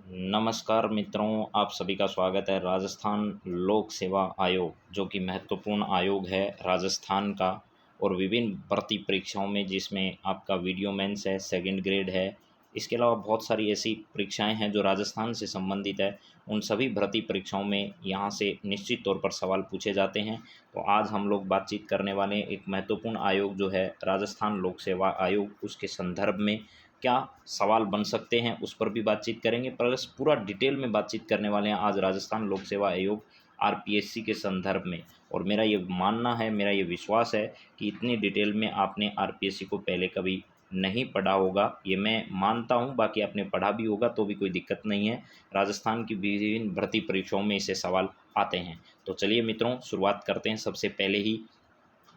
नमस्कार मित्रों, आप सभी का स्वागत है। राजस्थान लोक सेवा आयोग जो कि महत्वपूर्ण आयोग है राजस्थान का, और विभिन्न भर्ती परीक्षाओं में जिसमें आपका वीडियो मेंस है, सेकंड ग्रेड है, इसके अलावा बहुत सारी ऐसी परीक्षाएं हैं जो राजस्थान से संबंधित है। उन सभी भर्ती परीक्षाओं में यहाँ से निश्चित तौर पर सवाल पूछे जाते हैं। तो आज हम लोग बातचीत करने वाले हैं एक महत्वपूर्ण आयोग जो है राजस्थान लोक सेवा आयोग, उसके संदर्भ में क्या सवाल बन सकते हैं उस पर भी बातचीत करेंगे। पर पूरा डिटेल में बातचीत करने वाले हैं आज राजस्थान लोक सेवा आयोग आरपीएससी के संदर्भ में। और मेरा ये मानना है, मेरा ये विश्वास है कि इतनी डिटेल में आपने आरपीएससी को पहले कभी नहीं पढ़ा होगा, ये मैं मानता हूँ। बाकी आपने पढ़ा भी होगा तो भी कोई दिक्कत नहीं है। राजस्थान की विभिन्न भर्ती परीक्षाओं में इसे सवाल आते हैं। तो चलिए मित्रों, शुरुआत करते हैं। सबसे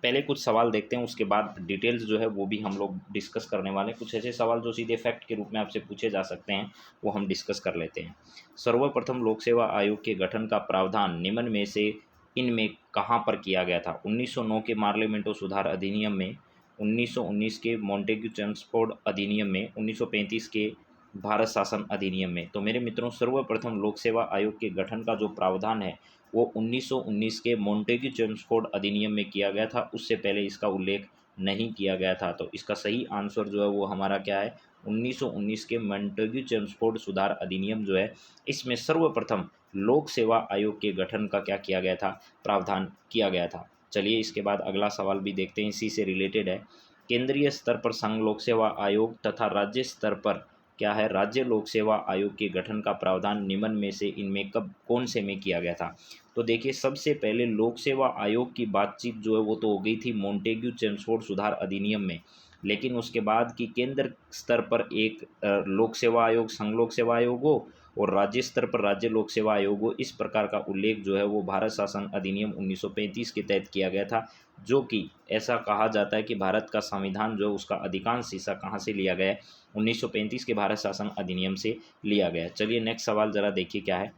पहले कुछ सवाल देखते हैं, उसके बाद डिटेल्स जो है वो भी हम लोग डिस्कस करने वाले हैं। कुछ ऐसे सवाल जो सीधे फैक्ट के रूप में आपसे पूछे जा सकते हैं, वो हम डिस्कस कर लेते हैं। सर्वप्रथम लोक सेवा आयोग के गठन का प्रावधान निम्न में से इनमें कहाँ पर किया गया था? 1909 के मार्लियामेंटो सुधार अधिनियम में, 1919 के मॉन्टेग्यू चेम्सफोर्ड अधिनियम में, 1935 के भारत शासन अधिनियम में। तो मेरे मित्रों, सर्वप्रथम लोक सेवा आयोग के गठन का जो प्रावधान है वो 1919 के मॉन्टेग्यू चेम्सफोर्ड अधिनियम में किया गया था। उससे पहले इसका उल्लेख नहीं किया गया था। तो इसका सही आंसर जो है वो हमारा क्या है? 1919 के मॉन्टेग्यू चेम्सफोर्ड सुधार अधिनियम जो है, इसमें सर्वप्रथम लोक सेवा आयोग के गठन का क्या किया गया था? प्रावधान किया गया था। चलिए इसके बाद अगला सवाल भी देखते हैं, इसी से रिलेटेड है। केंद्रीय स्तर पर संघ लोक सेवा आयोग तथा राज्य स्तर पर क्या है? राज्य लोक सेवा आयोग के गठन का प्रावधान निम्न में से इनमें कब कौन से में किया गया था? तो देखिए, सबसे पहले लोक सेवा आयोग की बातचीत जो है वो तो हो गई थी मॉन्टेग्यू चेम्सफोर्ड सुधार अधिनियम में। लेकिन उसके बाद की केंद्र स्तर पर एक लोक सेवा आयोग, संघ लोक सेवा आयोग हो, और राज्य स्तर पर राज्य लोक सेवा आयोग हो, इस प्रकार का उल्लेख जो है वो भारत शासन अधिनियम 1935 के तहत किया गया था। जो कि ऐसा कहा जाता है कि भारत का संविधान जो उसका अधिकांश हिस्सा कहाँ से लिया गया है? 1935 के भारत शासन अधिनियम से लिया गया है। चलिए नेक्स्ट सवाल ज़रा देखिए क्या है।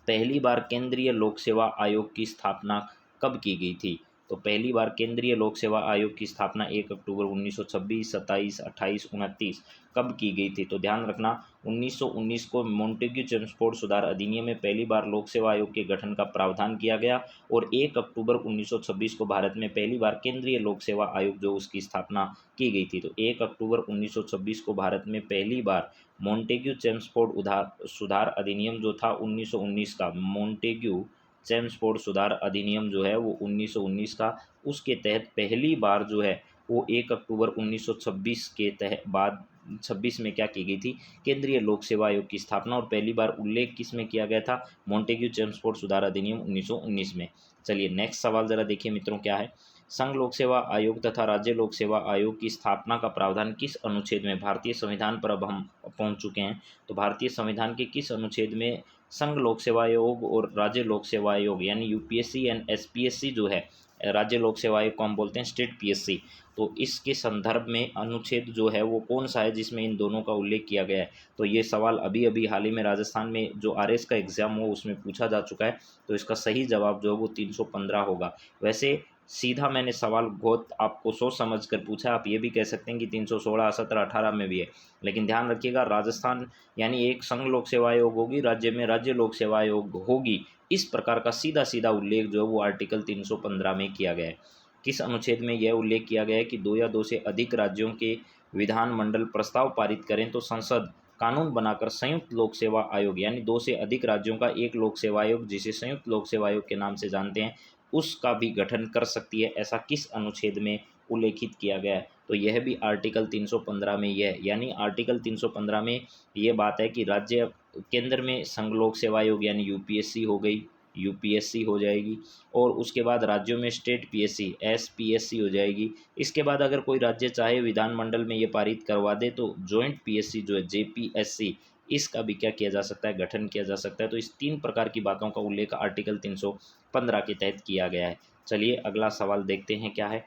पहली बार केंद्रीय लोक सेवा आयोग की स्थापना कब की गई थी? तो पहली बार केंद्रीय लोक सेवा आयोग की स्थापना 1 अक्टूबर 1926, 27, 28, 29 कब की गई थी? तो ध्यान रखना, 1919 को मॉन्टेग्यू चेम्सफोर्ड सुधार अधिनियम में पहली बार लोक सेवा आयोग के गठन का प्रावधान किया गया, और 1 अक्टूबर 1926 को भारत में पहली बार केंद्रीय लोक सेवा आयोग जो उसकी स्थापना की गई थी। तो 1 अक्टूबर 1926 को भारत में पहली बार मॉन्टेग्यू चेम्सफोर्ड सुधार अधिनियम जो था 1919 का, मॉन्टेग्यू चेम्सफोर्ड सुधार अधिनियम जो है वो 1919 का, उसके तहत पहली बार जो है वो 1 अक्टूबर 1926 के तहत बाद 26 में क्या की गई थी? केंद्रीय लोक सेवा आयोग की स्थापना। और पहली बार उल्लेख किस में किया गया था? मॉन्टेग्यू चेम्सफोर्ड सुधार अधिनियम 1919 में। चलिए नेक्स्ट सवाल ज़रा देखिए मित्रों क्या है। संघ लोक सेवा आयोग तथा राज्य लोक सेवा आयोग की स्थापना का प्रावधान किस अनुच्छेद में? भारतीय संविधान पर अब हम पहुंच चुके हैं। तो भारतीय संविधान के किस अनुच्छेद में संघ लोक सेवा आयोग और राज्य लोक सेवा आयोग यानी यूपीएससी एंड एसपीएससी जो है, राज्य लोक सेवा आयोग को हम बोलते हैं स्टेट पीएससी, तो इसके संदर्भ में अनुच्छेद जो है वो कौन सा है जिसमें इन दोनों का उल्लेख किया गया है? तो ये सवाल अभी अभी हाल ही में राजस्थान में जो आरएस का एग्जाम हो उसमें पूछा जा चुका है। तो इसका सही जवाब जो है वो 315 होगा। वैसे सीधा मैंने सवाल बहुत आपको सोच समझ कर पूछा। आप ये भी कह सकते हैं कि 316, 17, 18 में भी है, लेकिन ध्यान रखिएगा राजस्थान यानी एक संघ लोक सेवा आयोग होगी, राज्य में राज्य लोक सेवा आयोग होगी, इस प्रकार का सीधा सीधा उल्लेख जो है वो आर्टिकल 315 में किया गया है। किस अनुच्छेद में यह उल्लेख किया गया है कि दो या दो से अधिक राज्यों के विधानमंडल प्रस्ताव पारित करें तो संसद कानून बनाकर संयुक्त लोक सेवा आयोग यानी दो से अधिक राज्यों का एक लोक सेवा आयोग, जिसे संयुक्त लोक सेवा आयोग के नाम से जानते हैं, उसका भी गठन कर सकती है। ऐसा किस अनुच्छेद में उल्लेखित किया गया है? तो यह भी आर्टिकल 315 में यह है, यानी आर्टिकल 315 में ये बात है कि राज्य केंद्र में संघ लोक सेवा आयोग यानी यूपीएससी हो गई, यूपीएससी हो जाएगी, और उसके बाद राज्यों में स्टेट पीएससी, एसपीएससी हो जाएगी। इसके बाद अगर कोई राज्य चाहे विधानमंडल में ये पारित करवा दे तो जॉइंट पीएससी जो है, जेपीएससी, इसका भी क्या किया जा सकता है? गठन किया जा सकता है। तो इस तीन प्रकार की बातों का उल्लेख आर्टिकल 315 के तहत किया गया है। चलिए अगला सवाल देखते हैं क्या है।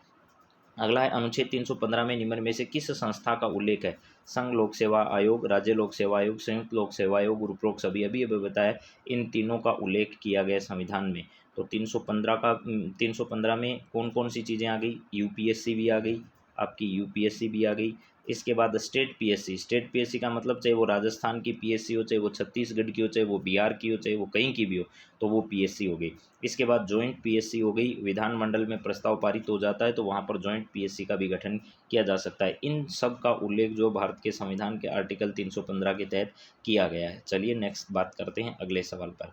अगला है, अनुच्छेद 315 में निम्न में से किस संस्था का उल्लेख है? संघ लोक सेवा आयोग, राज्य लोक सेवा आयोग, संयुक्त लोक सेवा आयोग, उपरोक्त सभी। अभी अभी बताया इन तीनों का उल्लेख किया गया संविधान में। तो 315 में कौन कौन सी चीज़ें आ गई? यूपीएससी भी आ गई, आपकी यूपीएससी भी आ गई, इसके बाद स्टेट पीएससी, स्टेट पीएससी का मतलब चाहे वो राजस्थान की पीएससी हो, चाहे वो छत्तीसगढ़ की हो, चाहे वो बिहार की हो, चाहे वो कहीं की भी हो, तो वो पीएससी हो गई। इसके बाद जॉइंट पीएससी हो गई, विधानमंडल में प्रस्ताव पारित हो जाता है तो वहाँ पर जॉइंट पीएससी का भी गठन किया जा सकता है। इन सब का उल्लेख जो भारत के संविधान के आर्टिकल 315 के तहत किया गया है। चलिए नेक्स्ट बात करते हैं अगले सवाल पर।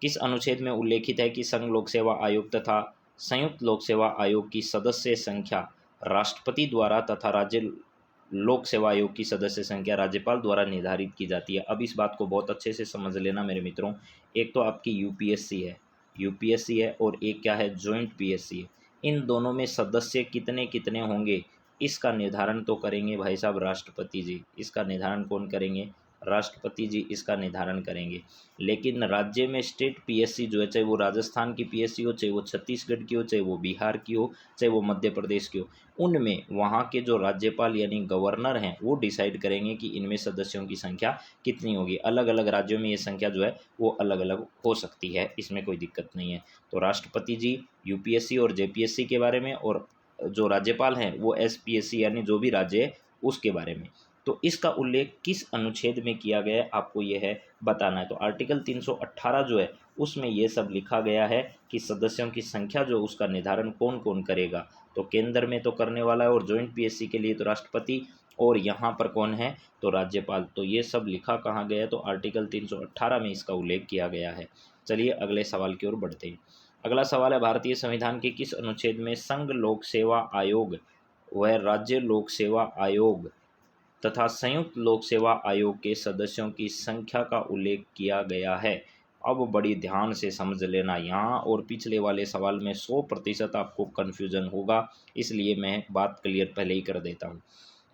किस अनुच्छेद में उल्लेखित है कि संघ लोक सेवा आयोग तथा संयुक्त लोक सेवा आयोग की सदस्य संख्या राष्ट्रपति द्वारा तथा राज्य लोक सेवा आयोग की सदस्य संख्या राज्यपाल द्वारा निर्धारित की जाती है। अब इस बात को बहुत अच्छे से समझ लेना मेरे मित्रों। एक तो आपकी यूपीएससी है और एक क्या है, जॉइंट पीएससी है। इन दोनों में सदस्य कितने कितने होंगे इसका निर्धारण तो करेंगे भाई साहब राष्ट्रपति जी। इसका निर्धारण कौन करेंगे, राष्ट्रपति जी इसका निर्धारण करेंगे। लेकिन राज्य में स्टेट पीएससी जो है, चाहे वो राजस्थान की पीएससी हो, चाहे वो छत्तीसगढ़ की हो, चाहे वो बिहार की हो, चाहे वो मध्य प्रदेश की हो, उनमें वहाँ के जो राज्यपाल यानी गवर्नर हैं वो डिसाइड करेंगे कि इनमें सदस्यों की संख्या कितनी होगी। अलग अलग राज्यों में ये संख्या जो है वो अलग अलग हो सकती है, इसमें कोई दिक्कत नहीं है। तो राष्ट्रपति जी यूपीएससी और जेपीएससी के बारे में, और जो राज्यपाल हैं वो एसपीएससी यानी जो भी राज्य है उसके बारे में। तो इसका उल्लेख किस अनुच्छेद में किया गया है आपको यह है बताना है। तो आर्टिकल 318 जो है उसमें ये सब लिखा गया है कि सदस्यों की संख्या जो उसका निर्धारण कौन कौन करेगा। तो केंद्र में तो करने वाला है और जॉइंट पीएससी के लिए तो राष्ट्रपति, और यहाँ पर कौन है तो राज्यपाल। तो ये सब लिखा कहाँ गया है तो आर्टिकल 318 में इसका उल्लेख किया गया है। चलिए अगले सवाल की ओर बढ़ते हैं। अगला सवाल है, भारतीय संविधान के किस अनुच्छेद में संघ लोक सेवा आयोग व राज्य लोक सेवा आयोग तथा संयुक्त लोक सेवा आयोग के सदस्यों की संख्या का उल्लेख किया गया है। अब बड़ी ध्यान से समझ लेना यहाँ, और पिछले वाले सवाल में 100% आपको कन्फ्यूजन होगा, इसलिए मैं बात क्लियर पहले ही कर देता हूँ।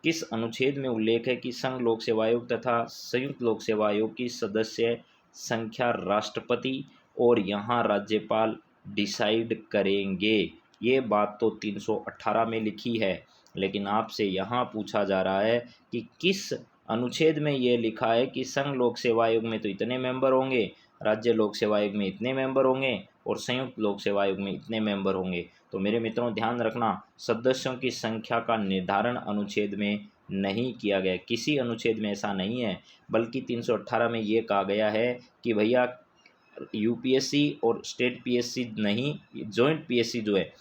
किस अनुच्छेद में उल्लेख है कि संघ लोक सेवा आयोग तथा संयुक्त लोक सेवा आयोग की सदस्य संख्या राष्ट्रपति और यहाँ राज्यपाल डिसाइड करेंगे। ये बात तो 318 में लिखी है, लेकिन आपसे यहाँ पूछा जा रहा है कि किस अनुच्छेद में ये लिखा है कि संघ लोक सेवा आयोग में तो इतने मेंबर होंगे, राज्य लोक सेवा आयोग में इतने मेंबर होंगे और संयुक्त लोक सेवा आयोग में इतने मेंबर होंगे। तो मेरे मित्रों ध्यान रखना, सदस्यों की संख्या का निर्धारण अनुच्छेद में नहीं किया गया, किसी अनुच्छेद में ऐसा नहीं है, बल्कि 318 में ये कहा गया है कि भैया यूपीएससी और स्टेट पीएससी नहीं, जॉइंट पीएससी जो है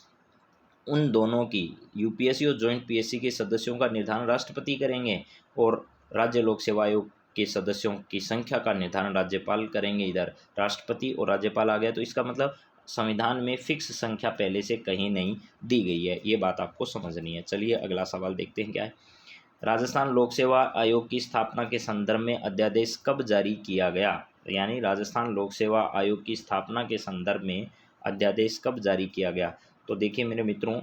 उन दोनों की, यूपीएससी और जॉइंट पीएससी के सदस्यों का निर्धारण राष्ट्रपति करेंगे और राज्य लोक सेवा आयोग के सदस्यों की संख्या का निर्धारण राज्यपाल करेंगे। इधर राष्ट्रपति और राज्यपाल आ गया, तो इसका मतलब संविधान में फिक्स संख्या पहले से कहीं नहीं दी गई है, ये बात आपको समझनी है। चलिए अगला सवाल देखते हैं क्या है। राजस्थान लोक सेवा आयोग की स्थापना के संदर्भ में अध्यादेश कब जारी किया गया, यानी राजस्थान लोक सेवा आयोग की स्थापना के संदर्भ में अध्यादेश कब जारी किया गया। तो देखिए मेरे मित्रों,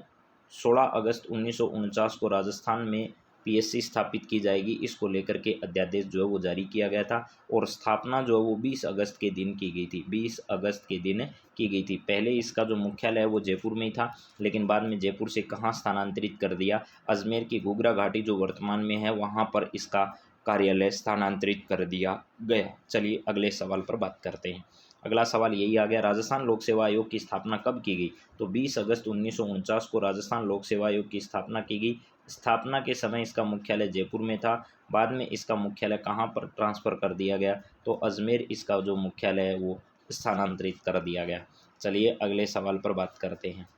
16 अगस्त 1949 को राजस्थान में पीएससी स्थापित की जाएगी, इसको लेकर के अध्यादेश जो है वो जारी किया गया था, और स्थापना जो है वो 20 अगस्त के दिन की गई थी, 20 अगस्त के दिन की गई थी। पहले इसका जो मुख्यालय है वो जयपुर में ही था, लेकिन बाद में जयपुर से कहाँ स्थानांतरित कर दिया, अजमेर की घुघरा घाटी जो वर्तमान में है वहाँ पर इसका कार्यालय स्थानांतरित कर दिया गया। चलिए अगले सवाल पर बात करते हैं। अगला सवाल यही आ गया, राजस्थान लोक सेवा आयोग की स्थापना कब की गई। तो 20 अगस्त 1949 को राजस्थान लोक सेवा आयोग की स्थापना की गई। स्थापना के समय इसका मुख्यालय जयपुर में था, बाद में इसका मुख्यालय कहाँ पर ट्रांसफ़र कर दिया गया, तो अजमेर इसका जो मुख्यालय है वो स्थानांतरित कर दिया गया। चलिए अगले सवाल पर बात करते हैं।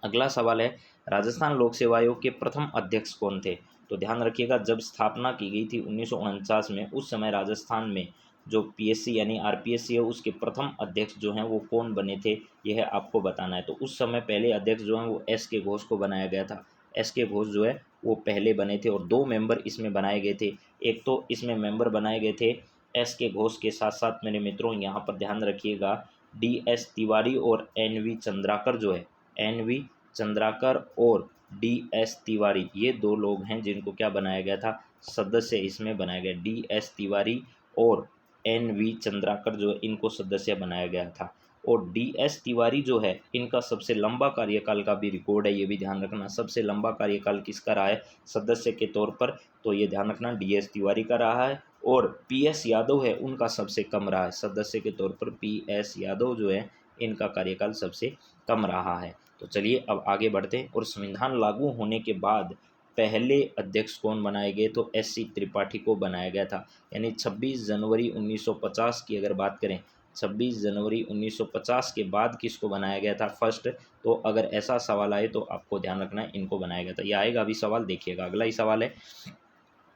अगला सवाल है, राजस्थान लोक सेवा आयोग के प्रथम अध्यक्ष कौन थे। तो ध्यान रखिएगा, जब स्थापना की गई थी 1949 में, उस समय राजस्थान में जो पीएससी यानी आरपीएससी है उसके प्रथम अध्यक्ष जो हैं वो कौन बने थे, यह आपको बताना है। तो उस समय पहले अध्यक्ष जो हैं वो एस के घोष को बनाया गया था। एस के घोष जो है वो पहले बने थे, और 2 मेंबर इसमें बनाए गए थे। एक तो इसमें मेंबर बनाए गए थे एस के घोष के साथ साथ मेरे मित्रों यहाँ पर ध्यान रखिएगा, डी एस तिवारी और एन वी चंद्राकर जो है, एन वी चंद्राकर और डी एस तिवारी, ये 2 लोग हैं जिनको क्या बनाया गया था, सदस्य इसमें बनाया गया। डी एस तिवारी और एन वी चंद्राकर जो है इनको सदस्य बनाया गया था। और डी एस तिवारी जो है इनका सबसे लंबा कार्यकाल का भी रिकॉर्ड है, ये भी ध्यान रखना। सबसे लंबा कार्यकाल किसका रहा है सदस्य के तौर पर, तो ये ध्यान रखना डी एस तिवारी का रहा है। और पी एस यादव है उनका सबसे कम रहा है सदस्य के तौर पर, पी एस यादव जो है इनका कार्यकाल सबसे कम रहा है। तो चलिए अब आगे बढ़ते हैं। और संविधान लागू होने के बाद पहले अध्यक्ष कौन बनाए गए, तो एस.सी. त्रिपाठी को बनाया गया था। यानी 26 जनवरी 1950 की अगर बात करें, 26 जनवरी 1950 के बाद किसको बनाया गया था फर्स्ट, तो अगर ऐसा सवाल आए तो आपको ध्यान रखना है इनको बनाया गया था। ये आएगा अभी सवाल, देखिएगा। अगला ही सवाल है,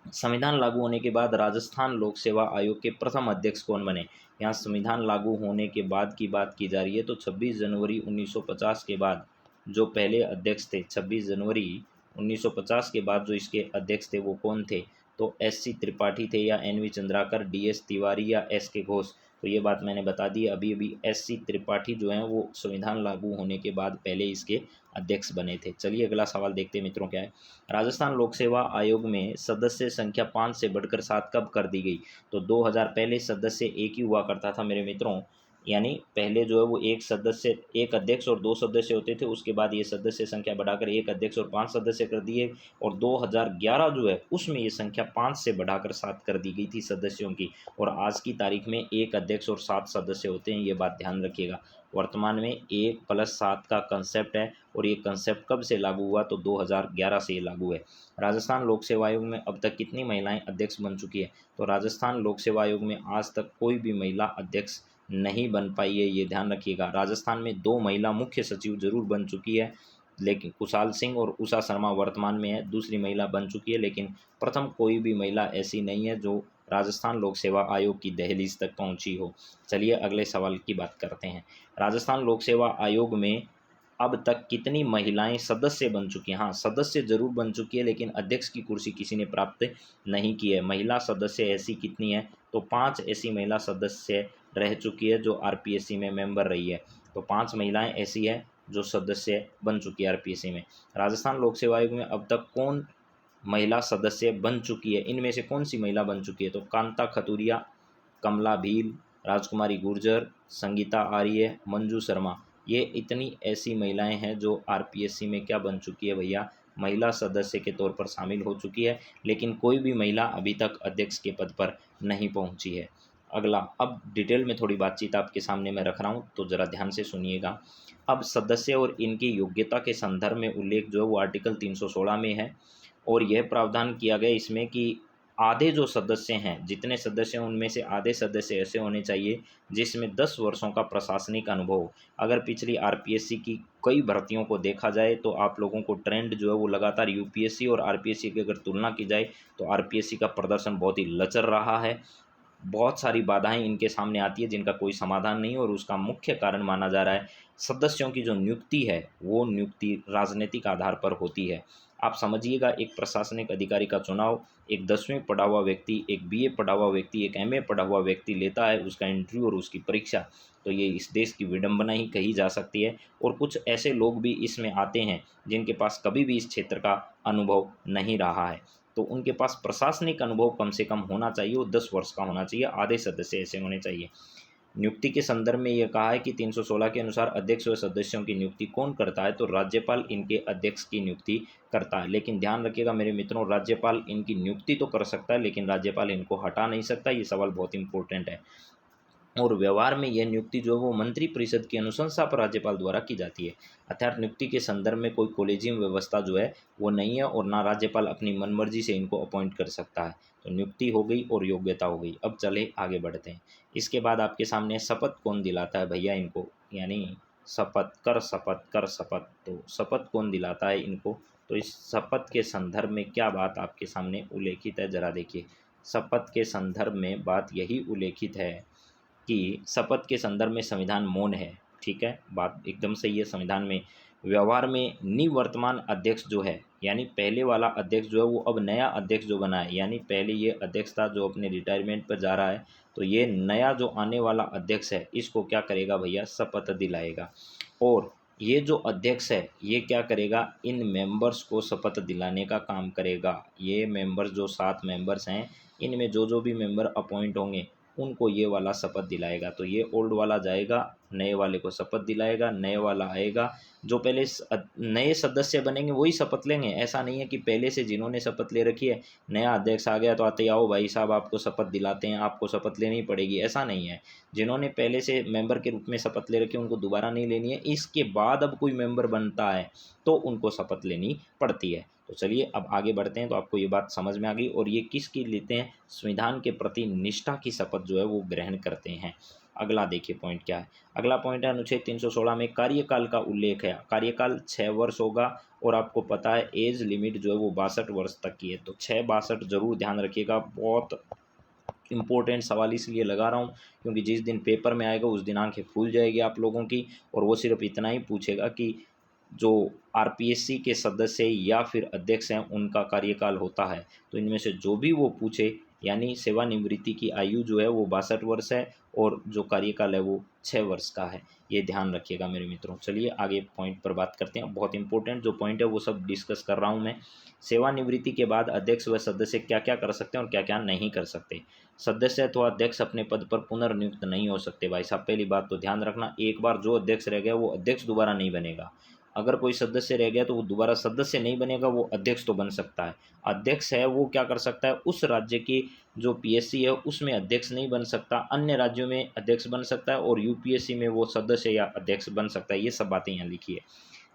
संविधान लागू होने के बाद राजस्थान लोक सेवा आयोग के प्रथम अध्यक्ष कौन बने। यहाँ संविधान लागू होने के बाद की बात की जा रही है, तो 26 जनवरी 1950 के बाद जो पहले अध्यक्ष थे, 26 जनवरी 1950 के बाद जो इसके अध्यक्ष थे वो कौन थे, तो एस.सी. त्रिपाठी थे या एन.वी. चंद्राकर, डी.एस. तिवारी या एस.के. घोष। तो ये बात मैंने बता दी अभी अभी। एस.सी. त्रिपाठी जो हैं वो संविधान लागू होने के बाद पहले इसके अध्यक्ष बने थे। चलिए अगला सवाल देखते हैं मित्रों, क्या है। राजस्थान लोक सेवा आयोग में सदस्य संख्या 5 से बढ़कर 7 कब कर दी गई, तो 2000 पहले सदस्य एक ही हुआ करता था मेरे मित्रों। यानी पहले जो है वो एक अध्यक्ष और 2 सदस्य होते थे, उसके बाद ये सदस्य संख्या बढ़ाकर एक अध्यक्ष और 5 सदस्य कर दिए, और 2011 जो है उसमें ये संख्या 5 से बढ़ाकर 7 कर दी गई थी सदस्यों की। और आज की तारीख में एक अध्यक्ष और 7 सदस्य होते हैं, ये बात ध्यान रखिएगा। वर्तमान में 1+7 का कंसेप्ट है, और ये कंसेप्ट कब से लागू हुआ, तो 2011 से ये लागू है। राजस्थान लोक सेवा आयोग में अब तक कितनी महिलाएं अध्यक्ष बन चुकी है, तो राजस्थान लोक सेवा आयोग में आज तक कोई भी महिला अध्यक्ष नहीं बन पाई है, ये ध्यान रखिएगा। राजस्थान में 2 महिला मुख्य सचिव जरूर बन चुकी है, लेकिन कुशाल सिंह और उषा शर्मा वर्तमान में है, दूसरी महिला बन चुकी है, लेकिन प्रथम कोई भी महिला ऐसी नहीं है जो राजस्थान लोक सेवा आयोग की दहलीज तक पहुंची हो। चलिए अगले सवाल की बात करते हैं। राजस्थान लोक सेवा आयोग में अब तक कितनी महिलाएं सदस्य बन चुकी हैं। हाँ, सदस्य जरूर बन चुकी है, लेकिन अध्यक्ष की कुर्सी किसी ने प्राप्त नहीं की है। महिला सदस्य ऐसी कितनी है, तो 5 ऐसी महिला सदस्य रह चुकी है जो आरपीएससी में मेंबर रही है। तो 5 महिलाएं ऐसी है जो सदस्य बन चुकी है आरपीएससी में। राजस्थान लोक सेवा आयोग में अब तक कौन महिला सदस्य बन चुकी है, इनमें से कौन सी महिला बन चुकी है, तो कांता खतूरिया, कमला भील, राजकुमारी गुर्जर, संगीता आर्य, मंजू शर्मा। ये इतनी ऐसी महिलाएं हैं जो आरपीएससी में क्या बन चुकी है भैया, महिला सदस्य के तौर पर शामिल हो चुकी है, लेकिन कोई भी महिला अभी तक अध्यक्ष के पद पर नहीं पहुंची है। अगला, अब डिटेल में थोड़ी बातचीत आपके सामने मैं रख रहा हूँ, तो ज़रा ध्यान से सुनिएगा। अब सदस्य और इनकी योग्यता के संदर्भ में उल्लेख जो है वो आर्टिकल 316 में है, और यह प्रावधान किया गया इसमें कि आधे जो सदस्य हैं, जितने सदस्य हैं उनमें से आधे सदस्य ऐसे होने चाहिए जिसमें 10 वर्षों का प्रशासनिक अनुभव हो। अगर पिछली आरपीएससी की कई भर्तियों को देखा जाए तो आप लोगों को ट्रेंड जो है वो लगातार यूपीएससी और आरपीएससी की अगर तुलना की जाए तो आरपीएससी का प्रदर्शन बहुत ही लचर रहा है। बहुत सारी बाधाएं इनके सामने आती है जिनका कोई समाधान नहीं, और उसका मुख्य कारण माना जा रहा है सदस्यों की जो नियुक्ति है वो नियुक्ति राजनीतिक आधार पर होती है। आप समझिएगा, एक प्रशासनिक अधिकारी का चुनाव एक 10वीं पढ़ा हुआ व्यक्ति, एक बीए पढ़ा हुआ व्यक्ति, एक एमए पढ़ा हुआ व्यक्ति लेता है, उसका इंटरव्यू और उसकी परीक्षा, तो ये इस देश की विडंबना ही कही जा सकती है। और कुछ ऐसे लोग भी इसमें आते हैं जिनके पास कभी भी इस क्षेत्र का अनुभव नहीं रहा है, तो उनके पास प्रशासनिक अनुभव कम से कम होना चाहिए, वो 10 वर्ष का होना चाहिए, आधे सदस्य ऐसे होने चाहिए। नियुक्ति के संदर्भ में यह कहा है कि 316 के अनुसार अध्यक्ष व सदस्यों की नियुक्ति कौन करता है, तो राज्यपाल इनके अध्यक्ष की नियुक्ति करता है। लेकिन ध्यान रखिएगा मेरे मित्रों, राज्यपाल इनकी नियुक्ति तो कर सकता है, लेकिन राज्यपाल इनको हटा नहीं सकता। ये सवाल बहुत इंपॉर्टेंट है। और व्यवहार में यह नियुक्ति जो है वो मंत्री परिषद की अनुशंसा पर राज्यपाल द्वारा की जाती है। अर्थात नियुक्ति के संदर्भ में कोई कोलेजियम व्यवस्था जो है वो नहीं है, और ना राज्यपाल अपनी मनमर्जी से इनको अपॉइंट कर सकता है। तो नियुक्ति हो गई और योग्यता हो गई। अब चले आगे बढ़ते हैं। इसके बाद आपके सामने शपथ कौन दिलाता है भैया इनको, यानी शपथ कर शपथ, तो शपथ कौन दिलाता है इनको, तो इस शपथ के संदर्भ में क्या बात आपके सामने उल्लेखित है, जरा देखिए। शपथ के संदर्भ में बात यही उल्लेखित है कि शपथ के संदर्भ में संविधान मौन है। ठीक है, बात एकदम सही है। संविधान में व्यवहार में निवर्तमान अध्यक्ष जो है, यानी पहले वाला अध्यक्ष जो है वो अब नया अध्यक्ष जो बना है, यानी पहले ये अध्यक्ष था जो अपने रिटायरमेंट पर जा रहा है, तो ये नया जो आने वाला अध्यक्ष है इसको क्या करेगा भैया, शपथ दिलाएगा। और ये जो अध्यक्ष है ये क्या करेगा, इन मेंबर्स को शपथ दिलाने का काम करेगा। ये मेंबर्स जो 7 मेंबर्स हैं, इनमें जो भी मेंबर अपॉइंट होंगे उनको ये वाला शपथ दिलाएगा। तो ये ओल्ड वाला जाएगा, नए वाले को शपथ दिलाएगा, नए वाला आएगा, जो पहले नए सदस्य बनेंगे वही शपथ लेंगे। ऐसा नहीं है कि पहले से जिन्होंने शपथ ले रखी है, नया अध्यक्ष आ गया तो आते आओ भाई साहब आपको शपथ दिलाते हैं, आपको शपथ लेनी पड़ेगी, ऐसा नहीं है। जिन्होंने पहले से मेंबर के रूप में शपथ ले रखी है उनको दोबारा नहीं लेनी है। इसके बाद अब कोई मेंबर बनता है तो उनको शपथ लेनी पड़ती है। तो चलिए अब आगे बढ़ते हैं। तो आपको ये बात समझ में आ गई, और ये किसकी लेते हैं, संविधान के प्रति निष्ठा की शपथ जो है वो ग्रहण करते हैं। अगला देखिए पॉइंट क्या है। अगला पॉइंट है अनुच्छेद 316 में कार्यकाल का उल्लेख है। कार्यकाल 6 वर्ष होगा, और आपको पता है एज लिमिट जो है वो 62 वर्ष तक की है। तो 6 62 जरूर ध्यान रखिएगा, बहुत इम्पोर्टेंट सवाल इसलिए लगा रहा हूँ क्योंकि जिस दिन पेपर में आएगा उस दिन आंखें फूल जाएगी आप लोगों की। और वो सिर्फ इतना ही पूछेगा कि जो आरपीएससी के सदस्य या फिर अध्यक्ष हैं उनका कार्यकाल होता है, तो इनमें से जो भी वो पूछे, यानी सेवानिवृत्ति की आयु जो है वो 62 वर्ष है, और जो कार्यकाल है वो 6 वर्ष का है। ये ध्यान रखिएगा मेरे मित्रों। चलिए आगे पॉइंट पर बात करते हैं। बहुत इंपॉर्टेंट जो पॉइंट है वो सब डिस्कस कर रहा हूँ मैं। सेवानिवृत्ति के बाद अध्यक्ष व सदस्य क्या क्या कर सकते हैं और क्या क्या नहीं कर सकते। सदस्य अथवा अध्यक्ष अपने पद पर पुनर्नियुक्त नहीं हो सकते। भाई साहब पहली बात तो ध्यान रखना, एक बार जो अध्यक्ष रह गया वो अध्यक्ष दोबारा नहीं बनेगा। अगर कोई सदस्य रह गया तो वो दोबारा सदस्य नहीं बनेगा, वो अध्यक्ष तो बन सकता है। अध्यक्ष है वो क्या कर सकता है, उस राज्य की जो पीएससी है उसमें अध्यक्ष नहीं बन सकता, अन्य राज्यों में अध्यक्ष बन सकता है, और यूपीएससी में वो सदस्य या अध्यक्ष बन सकता है। ये सब बातें यहाँ लिखी है।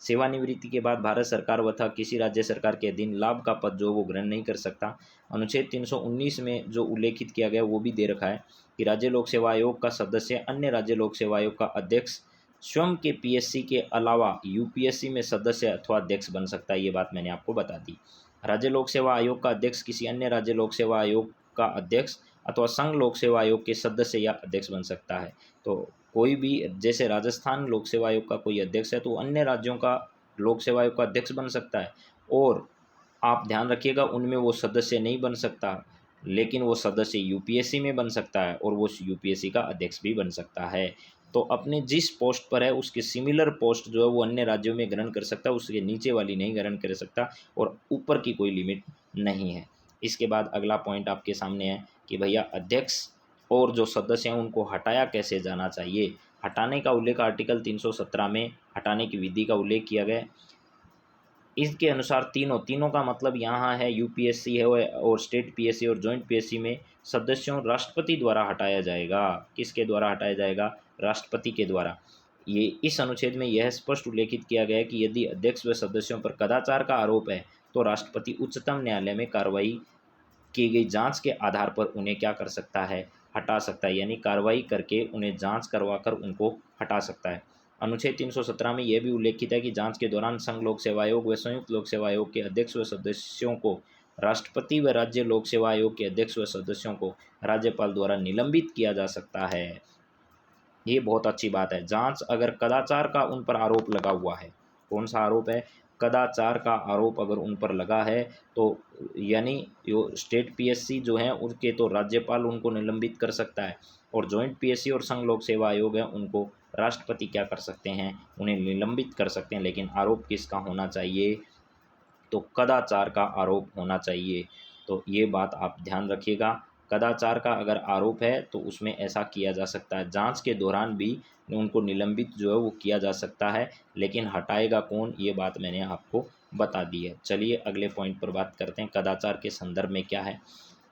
सेवानिवृत्ति के बाद भारत सरकार तथा किसी राज्य सरकार के अधीन लाभ का पद जो वो ग्रहण नहीं कर सकता। अनुच्छेद 319 में जो उल्लेखित किया गया वो भी दे रखा है कि राज्य लोक सेवा आयोग का सदस्य अन्य राज्य लोक सेवा आयोग का अध्यक्ष स्वयं के पीएससी के अलावा यूपीएससी में सदस्य अथवा अध्यक्ष बन सकता है। ये बात मैंने आपको बता दी। राज्य लोक सेवा आयोग का अध्यक्ष किसी अन्य राज्य लोक सेवा आयोग का अध्यक्ष अथवा संघ लोक सेवा आयोग के सदस्य या अध्यक्ष बन सकता है। तो कोई भी, जैसे राजस्थान लोक सेवा आयोग का कोई अध्यक्ष है तो अन्य राज्यों का लोक सेवा आयोग का अध्यक्ष बन सकता है, और आप ध्यान रखिएगा उनमें वो सदस्य नहीं बन सकता, लेकिन वो सदस्य यूपीएससी में बन सकता है, और वो यूपीएससी का अध्यक्ष भी बन सकता है। तो अपने जिस पोस्ट पर है उसके सिमिलर पोस्ट जो है वो अन्य राज्यों में ग्रहण कर सकता है, उसके नीचे वाली नहीं ग्रहण कर सकता, और ऊपर की कोई लिमिट नहीं है। इसके बाद अगला पॉइंट आपके सामने है कि भैया अध्यक्ष और जो सदस्य हैं उनको हटाया कैसे जाना चाहिए। हटाने का उल्लेख आर्टिकल 317 में हटाने की विधि का उल्लेख किया गया है। इसके अनुसार तीनों का मतलब यहाँ है यूपीएससी है और स्टेट पीएससी और जॉइंट पीएससी में सदस्यों राष्ट्रपति द्वारा हटाया जाएगा। किसके द्वारा हटाया जाएगा, राष्ट्रपति के द्वारा। ये इस अनुच्छेद में यह स्पष्ट उल्लेखित किया गया है कि यदि अध्यक्ष व सदस्यों पर कदाचार का आरोप है तो राष्ट्रपति उच्चतम न्यायालय में कार्रवाई की गई जांच के आधार पर उन्हें क्या कर सकता है, हटा सकता है, यानी कार्रवाई करके उन्हें जांच करवाकर उनको हटा सकता है। अनुच्छेद 317 में यह भी उल्लेखित है कि जांच के दौरान संघ लोक सेवा आयोग व संयुक्त लोक सेवा आयोग के अध्यक्ष व सदस्यों को राष्ट्रपति व राज्य लोक सेवा आयोग के अध्यक्ष व सदस्यों को राज्यपाल द्वारा निलंबित किया जा सकता है। ये बहुत अच्छी बात है। जांच अगर कदाचार का उन पर आरोप लगा हुआ है, कौन सा आरोप है, कदाचार का आरोप अगर उन पर लगा है तो यानी जो स्टेट पीएससी जो है उनके तो राज्यपाल उनको निलंबित कर सकता है, और जॉइंट पीएससी और संघ लोक सेवा आयोग है उनको राष्ट्रपति क्या कर सकते हैं, उन्हें निलंबित कर सकते हैं। लेकिन आरोप किसका होना चाहिए, तो कदाचार का आरोप होना चाहिए। तो ये बात आप ध्यान रखिएगा। कदाचार का अगर आरोप है तो उसमें ऐसा किया जा सकता है। जांच के दौरान भी उनको निलंबित जो है वो किया जा सकता है, लेकिन हटाएगा कौन, ये बात मैंने आपको बता दी है। चलिए अगले पॉइंट पर बात करते हैं, कदाचार के संदर्भ में क्या है।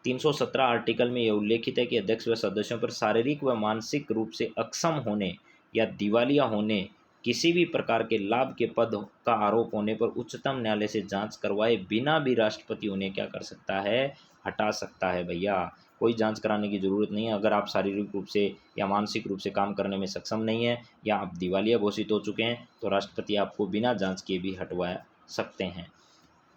317 आर्टिकल में यह उल्लेखित है कि अध्यक्ष व सदस्यों पर शारीरिक व मानसिक रूप से अक्षम होने या दिवालिया होने, किसी भी प्रकार के लाभ के पद का आरोप होने पर उच्चतम न्यायालय से जांच करवाए बिना भी राष्ट्रपति उन्हें क्या कर सकता है, हटा सकता है। भैया कोई जांच कराने की ज़रूरत नहीं है। अगर आप शारीरिक रूप से या मानसिक रूप से काम करने में सक्षम नहीं है या आप दिवालिया घोषित हो चुके हैं तो राष्ट्रपति आपको बिना जांच किए भी हटवा सकते हैं।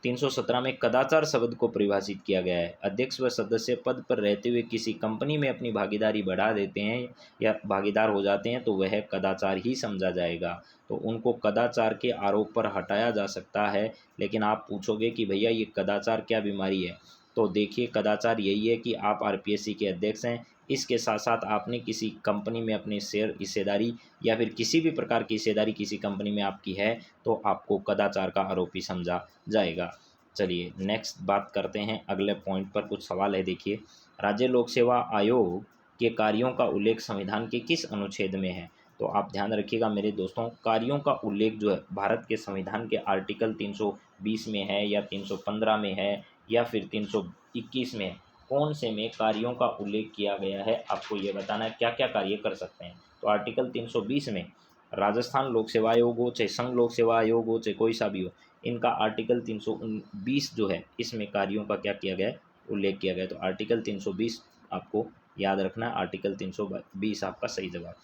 317 में कदाचार शब्द को परिभाषित किया गया है। अध्यक्ष व सदस्य पद पर रहते हुए किसी कंपनी में अपनी भागीदारी बढ़ा देते हैं या भागीदार हो जाते हैं तो वह कदाचार ही समझा जाएगा। तो उनको कदाचार के आरोप पर हटाया जा सकता है। लेकिन आप पूछोगे कि भैया ये कदाचार क्या बीमारी है, तो देखिए कदाचार यही है कि आप आरपीएससी के अध्यक्ष हैं, इसके साथ साथ आपने किसी कंपनी में अपने शेयर हिस्सेदारी या फिर किसी भी प्रकार की हिस्सेदारी किसी कंपनी में आपकी है तो आपको कदाचार का आरोपी समझा जाएगा। चलिए नेक्स्ट बात करते हैं, अगले पॉइंट पर कुछ सवाल है। देखिए, राज्य लोक सेवा आयोग के कार्यों का उल्लेख संविधान के किस अनुच्छेद में है। तो आप ध्यान रखिएगा मेरे दोस्तों, कार्यों का उल्लेख जो है भारत के संविधान के आर्टिकल 320 में है या 315 में है या फिर 321 में, कौन से में कार्यों का उल्लेख किया गया है, आपको ये बताना है क्या क्या कार्य कर सकते हैं। तो आर्टिकल 320 में राजस्थान लोक सेवा आयोग हो चाहे संघ लोक सेवा आयोग हो चाहे कोई सा भी हो, इनका आर्टिकल 320 जो है इसमें कार्यों का क्या किया गया है, उल्लेख किया गया है। तो आर्टिकल 320 आपको याद रखना है, आर्टिकल 320 आपका सही जवाब।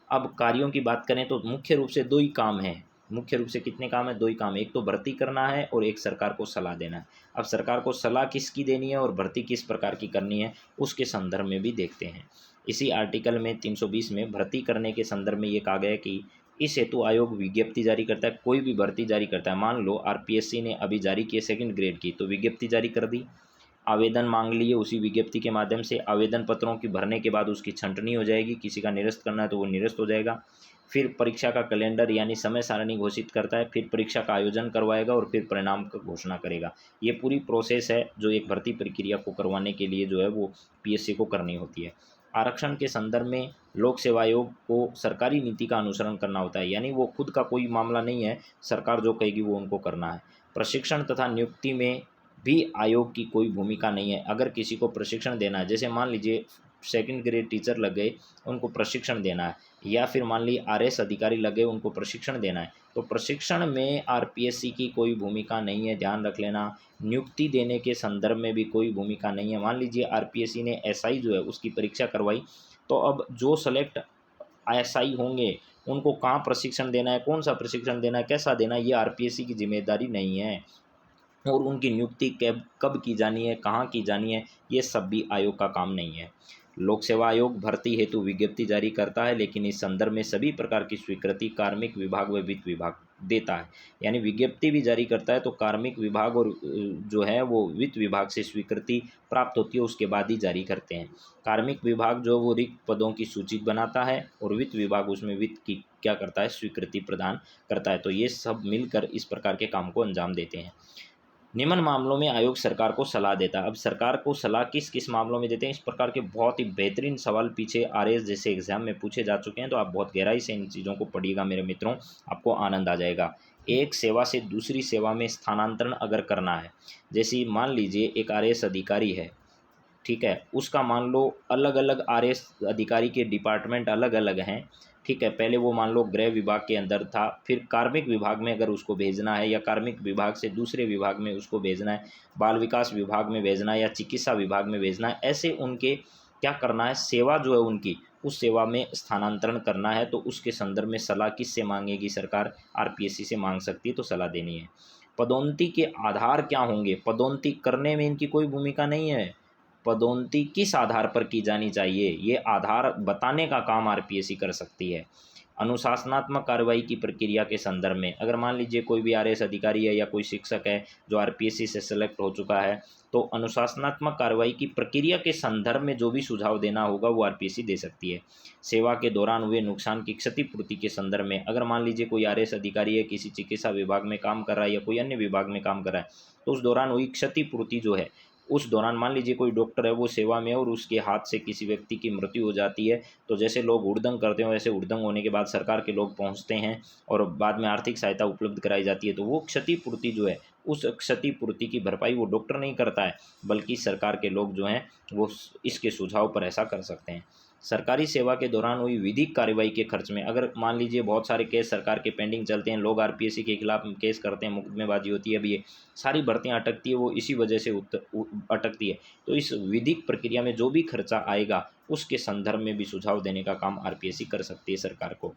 अब कार्यों की बात करें तो मुख्य रूप से दो ही काम हैं, मुख्य रूप से कितने काम है, दो ही काम है, एक तो भर्ती करना है और एक सरकार को सलाह देना है। अब सरकार को सलाह किसकी देनी है और भर्ती किस प्रकार की करनी है उसके संदर्भ में भी देखते हैं। इसी आर्टिकल में 320 में भर्ती करने के संदर्भ में ये कहा गया है कि इस हेतु आयोग विज्ञप्ति जारी करता है, कोई भी भर्ती जारी करता है। मान लो आरपीएससी ने अभी जारी की 2nd ग्रेड की, तो विज्ञप्ति जारी कर दी, आवेदन मांग लिए, उसी विज्ञप्ति के माध्यम से आवेदन पत्रों की भरने के बाद उसकी छंटनी हो जाएगी, किसी का निरस्त करना है तो वो निरस्त हो जाएगा। फिर परीक्षा का कैलेंडर यानी समय सारणी घोषित करता है, फिर परीक्षा का आयोजन करवाएगा और फिर परिणाम का घोषणा करेगा। ये पूरी प्रोसेस है जो एक भर्ती प्रक्रिया को करवाने के लिए जो है वो पीएससी को करनी होती है। आरक्षण के संदर्भ में लोक सेवा आयोग को सरकारी नीति का अनुसरण करना होता है, यानी वो खुद का कोई मामला नहीं है, सरकार जो कहेगी वो उनको करना है। प्रशिक्षण तथा नियुक्ति में भी आयोग की कोई भूमिका नहीं है। अगर किसी को प्रशिक्षण देना है, जैसे मान लीजिए 2nd ग्रेड टीचर लग गए, उनको प्रशिक्षण देना है, या फिर मान लीजिए आरएस अधिकारी लगे, उनको प्रशिक्षण देना है, तो प्रशिक्षण में आरपीएससी की कोई भूमिका नहीं है, ध्यान रख लेना। नियुक्ति देने के संदर्भ में भी कोई भूमिका नहीं है। मान लीजिए आरपीएससी ने एसआई जो है उसकी परीक्षा करवाई, तो अब जो सेलेक्ट एसआई होंगे उनको कहाँ प्रशिक्षण देना है, कौन सा प्रशिक्षण देना है, कैसा देना है, ये आरपीएससी की जिम्मेदारी नहीं है। और उनकी नियुक्ति कब कब की जानी है, कहाँ की जानी है, ये सब भी आयोग का काम नहीं है। लोक सेवा आयोग भर्ती हेतु विज्ञप्ति जारी करता है, लेकिन इस संदर्भ में सभी प्रकार की स्वीकृति कार्मिक विभाग व वित्त विभाग देता है। यानी विज्ञप्ति भी जारी करता है तो कार्मिक विभाग और जो है वो वित्त विभाग से स्वीकृति प्राप्त होती है, उसके बाद ही जारी करते हैं। कार्मिक विभाग जो वो रिक्त पदों की सूची बनाता है और वित्त विभाग उसमें वित्त की क्या करता है, स्वीकृति प्रदान करता है। तो ये सब मिलकर इस प्रकार के काम को अंजाम देते हैं। निम्न मामलों में आयोग सरकार को सलाह देता है। अब सरकार को सलाह किस किस मामलों में देते हैं, इस प्रकार के बहुत ही बेहतरीन सवाल पीछे आरएएस जैसे एग्जाम में पूछे जा चुके हैं, तो आप बहुत गहराई से इन चीज़ों को पढ़िएगा मेरे मित्रों, आपको आनंद आ जाएगा। एक सेवा से दूसरी सेवा में स्थानांतरण अगर करना है, जैसे मान लीजिए एक आरएएस अधिकारी है, ठीक है, उसका मान लो अलग अलग आरएएस अधिकारी के डिपार्टमेंट अलग अलग हैं, ठीक है, पहले वो मान लो गृह विभाग के अंदर था, फिर कार्मिक विभाग में अगर उसको भेजना है, या कार्मिक विभाग से दूसरे विभाग में उसको भेजना है, बाल विकास विभाग में भेजना है, या चिकित्सा विभाग में भेजना है, ऐसे उनके क्या करना है, सेवा जो है उनकी उस सेवा में स्थानांतरण करना है, तो उसके संदर्भ में सलाह किससे मांगेगी सरकार, आरपीएससी से मांग सकती है, तो सलाह देनी है। पदोन्नति के आधार क्या होंगे, पदोन्नति करने में इनकी कोई भूमिका नहीं है, पदोन्नति किस आधार पर की जानी चाहिए ये आधार बताने का काम आरपीएससी कर सकती है। अनुशासनात्मक कार्रवाई की प्रक्रिया के संदर्भ में अगर मान लीजिए कोई भी आरएएस अधिकारी है या कोई शिक्षक है जो आरपीएससी से सेलेक्ट हो चुका है, तो अनुशासनात्मक कार्रवाई की प्रक्रिया के संदर्भ में जो भी सुझाव देना होगा वो आरपीएससी दे सकती है। सेवा के दौरान हुए नुकसान की क्षतिपूर्ति के संदर्भ में अगर मान लीजिए कोई आरएएस अधिकारी है, किसी चिकित्सा विभाग में काम कर रहा है या कोई अन्य विभाग में काम कर रहा है, तो उस दौरान हुई क्षतिपूर्ति जो है, उस दौरान मान लीजिए कोई डॉक्टर है वो सेवा में और उसके हाथ से किसी व्यक्ति की मृत्यु हो जाती है, तो जैसे लोग हुड़दंग करते हैं वैसे हुड़दंग होने के बाद सरकार के लोग पहुंचते हैं और बाद में आर्थिक सहायता उपलब्ध कराई जाती है, तो वो क्षतिपूर्ति जो है उस क्षतिपूर्ति की भरपाई वो डॉक्टर नहीं करता है, बल्कि सरकार के लोग जो हैं वो इसके सुझाव पर ऐसा कर सकते हैं। सरकारी सेवा के दौरान हुई विधिक कार्रवाई के खर्च में अगर मान लीजिए बहुत सारे केस सरकार के पेंडिंग चलते हैं, लोग आरपीएससी के खिलाफ केस करते हैं, मुकदमेबाजी होती है, अभी ये सारी भर्तियां अटकती है वो इसी वजह से अटकती है, तो इस विधिक प्रक्रिया में जो भी खर्चा आएगा उसके संदर्भ में भी सुझाव देने का काम आरपीएससी कर सकती है सरकार को।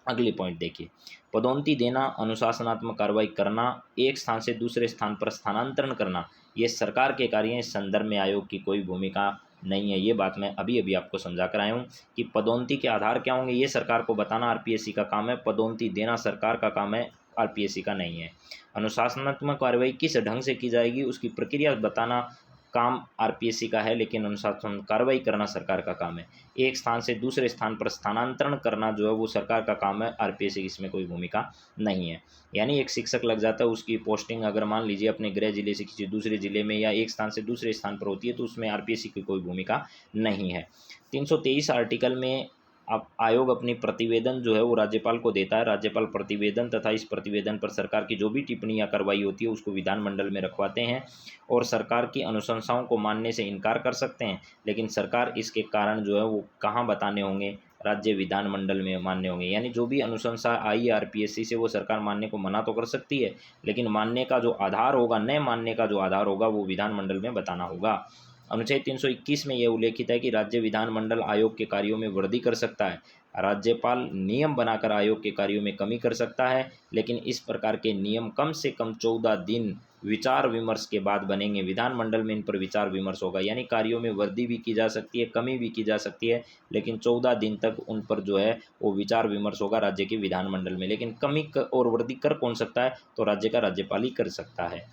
अगले पॉइंट देखिए, पदोन्नति देना, अनुशासनात्मक कार्रवाई करना, एक स्थान से दूसरे स्थान पर स्थानांतरण करना, ये सरकार के कार्य हैं, इस संदर्भ में आयोग की कोई भूमिका नहीं है। ये बात मैं अभी अभी आपको समझा कर आया हूँ कि पदोन्नति के आधार क्या होंगे ये सरकार को बताना आरपीएससी का काम है, पदोन्नति देना सरकार का काम है, आरपीएससी का नहीं है। अनुशासनात्मक कार्रवाई किस ढंग से की जाएगी उसकी प्रक्रिया बताना काम आरपीएससी का है, लेकिन अनुशासन कार्रवाई करना सरकार का काम है। एक स्थान से दूसरे स्थान पर स्थानांतरण करना जो है वो सरकार का काम है, आरपीएससी की इसमें कोई भूमिका नहीं है। यानी एक शिक्षक लग जाता है, उसकी पोस्टिंग अगर मान लीजिए अपने गृह जिले से किसी दूसरे जिले में या एक स्थान से दूसरे स्थान पर होती है, तो उसमें आरपीएससी की कोई भूमिका नहीं है। 323 आर्टिकल में अब आयोग अपनी प्रतिवेदन जो है वो राज्यपाल को देता है, राज्यपाल प्रतिवेदन तथा इस प्रतिवेदन पर सरकार की जो भी टिप्पणी या कार्रवाई होती है उसको विधानमंडल में रखवाते हैं और सरकार की अनुशंसाओं को मानने से इनकार कर सकते हैं, लेकिन सरकार इसके कारण जो है वो कहाँ बताने होंगे, राज्य विधानमंडल में मान्य होंगे। यानी जो भी अनुशंसा आई आरपीएससी से वो सरकार मानने को मना तो कर सकती है, लेकिन मानने का जो आधार होगा, न मानने का जो आधार होगा, वो विधानमंडल में बताना होगा। अनुच्छेद 321 में यह उल्लेखित है कि राज्य विधानमंडल आयोग के कार्यों में वृद्धि कर सकता है। राज्यपाल नियम बनाकर आयोग के कार्यों में कमी कर सकता है, लेकिन इस प्रकार के नियम कम से कम 14 दिन विचार विमर्श के बाद बनेंगे। विधानमंडल में इन पर विचार विमर्श होगा, यानी कार्यों में वृद्धि भी की जा सकती है, कमी भी की जा सकती है, लेकिन 14 दिन तक उन पर जो है वो विचार विमर्श होगा राज्य के विधानमंडल में। लेकिन कमी और वृद्धि कर कौन सकता है? तो राज्य का राज्यपाल ही कर सकता है।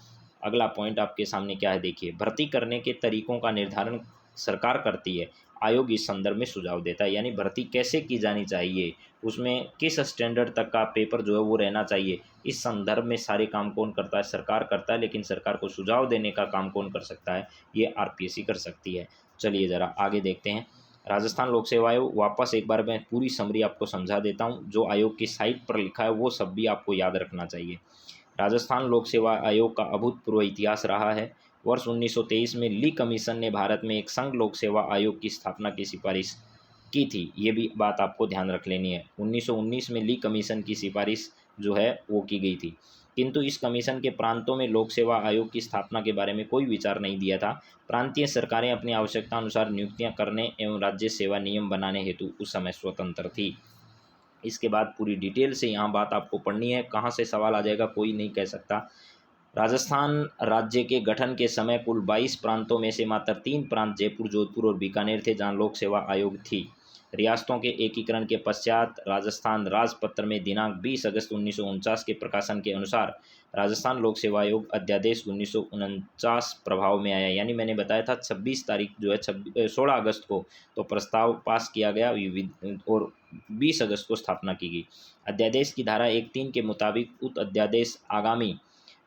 अगला पॉइंट आपके सामने क्या है, देखिए, भर्ती करने के तरीकों का निर्धारण सरकार करती है। आयोग इस संदर्भ में सुझाव देता है, यानी भर्ती कैसे की जानी चाहिए, उसमें किस स्टैंडर्ड तक का पेपर जो है वो रहना चाहिए, इस संदर्भ में सारे काम कौन करता है? सरकार करता है। लेकिन सरकार को सुझाव देने का काम कौन कर सकता है? ये आरपीएससी कर सकती है। चलिए ज़रा आगे देखते हैं। राजस्थान लोक सेवा आयोग, वापस एक बार मैं पूरी समरी आपको समझा देता हूँ। जो आयोग की साइट पर लिखा है वो सब भी आपको याद रखना चाहिए। राजस्थान लोक सेवा आयोग का अभूतपूर्व इतिहास रहा है। वर्ष 1923 में ली कमीशन ने भारत में एक संघ लोक सेवा आयोग की स्थापना की सिफारिश की थी। ये भी बात आपको ध्यान रख लेनी है। 1919 में ली कमीशन की सिफारिश जो है वो की गई थी, किंतु इस कमीशन के प्रांतों में लोक सेवा आयोग की स्थापना के बारे में कोई विचार नहीं दिया था। प्रांतीय सरकारें अपनी आवश्यकता अनुसार नियुक्तियां करने एवं राज्य सेवा नियम बनाने हेतु उस समय स्वतंत्र थी। इसके बाद पूरी डिटेल से यहाँ बात आपको पढ़नी है, कहाँ से सवाल आ जाएगा कोई नहीं कह सकता। राजस्थान राज्य के गठन के समय कुल 22 प्रांतों में से मात्र 3 प्रांत जयपुर, जोधपुर और बीकानेर थे जहाँ लोक सेवा आयोग थी। रियासतों के एकीकरण के पश्चात राजस्थान राजपत्र में दिनांक 20 अगस्त 1949 के प्रकाशन के अनुसार राजस्थान लोक सेवा आयोग अध्यादेश 1949 प्रभाव में आया। यानी मैंने बताया था 26 तारीख जो है 16 अगस्त को तो प्रस्ताव पास किया गया और 20 अगस्त को स्थापना की गई। अध्यादेश की धारा 1(3) के मुताबिक उक्त अध्यादेश आगामी